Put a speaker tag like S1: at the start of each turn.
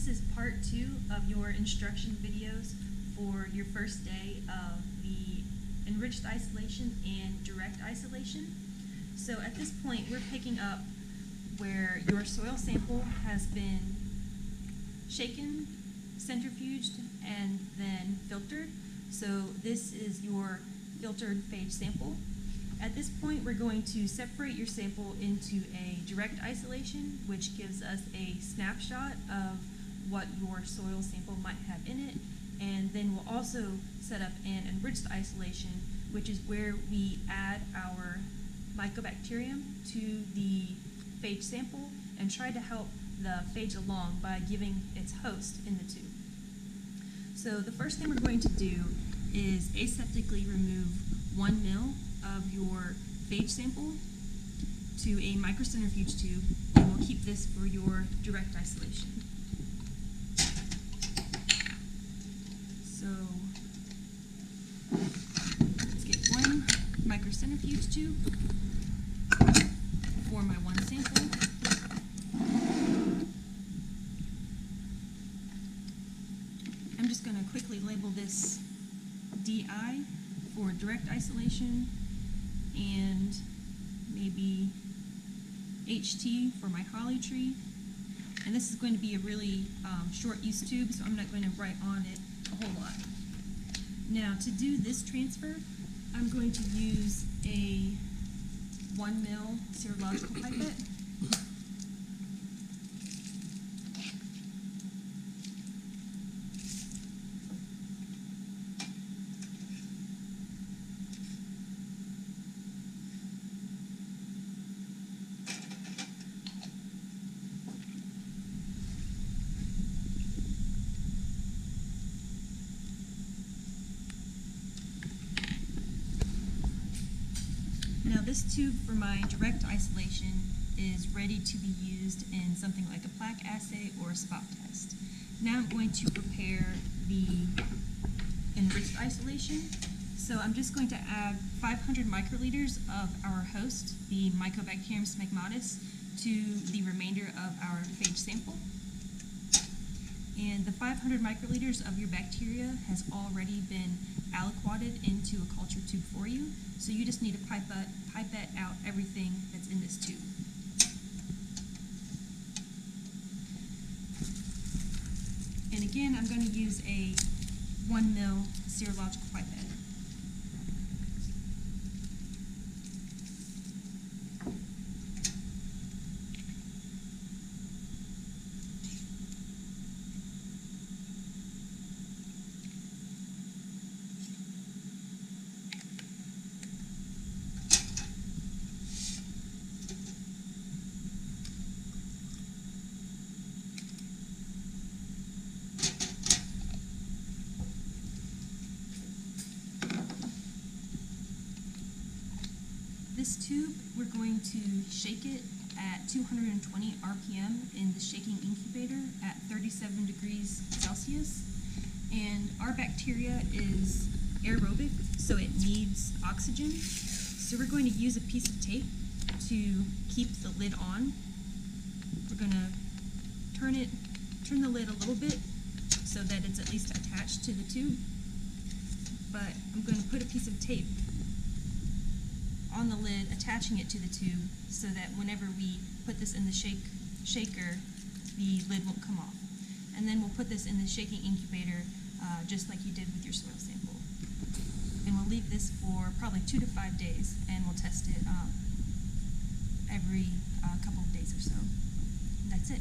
S1: This is part 2 of your instruction videos for your first day of the enriched isolation and direct isolation. So at this point, we're picking up where your soil sample has been shaken, centrifuged, and then filtered. So this is your filtered phage sample. At this point, we're going to separate your sample into a direct isolation, which gives us a snapshot of what your soil sample might have in it, and then we'll also set up an enriched isolation, which is where we add our mycobacterium to the phage sample and try to help the phage along by giving its host in the tube. So the first thing we're going to do is aseptically remove 1 ml of your phage sample to a microcentrifuge tube, and we'll keep this for your direct isolation. So let's get 1 microcentrifuge tube for my 1 sample. I'm just going to quickly label this DI for direct isolation and maybe HT for my holly tree. And this is going to be a really short use tube, so I'm not going to write on it a whole lot. Now, to do this transfer, I'm going to use a 1 ml serological pipette. Now this tube for my direct isolation is ready to be used in something like a plaque assay or a spot test. Now I'm going to prepare the enriched isolation. So I'm just going to add 500 microliters of our host, the Mycobacterium smegmatis, to the remainder of our phage sample. And the 500 microliters of your bacteria has already been aliquoted into a culture tube for you, so you just need to pipette out everything that's in this tube. And again, I'm going to use a 1 ml serological pipette. This tube, we're going to shake it at 220 RPM in the shaking incubator at 37 degrees Celsius. And our bacteria is aerobic, so it needs oxygen. So we're going to use a piece of tape to keep the lid on. We're going to turn the lid a little bit so that it's at least attached to the tube. But I'm going to put a piece of tape on the lid, attaching it to the tube so that whenever we put this in the shaker, the lid won't come off. And then we'll put this in the shaking incubator just like you did with your soil sample. And we'll leave this for probably 2 to 5 days, and we'll test it every couple of days or so. And that's it.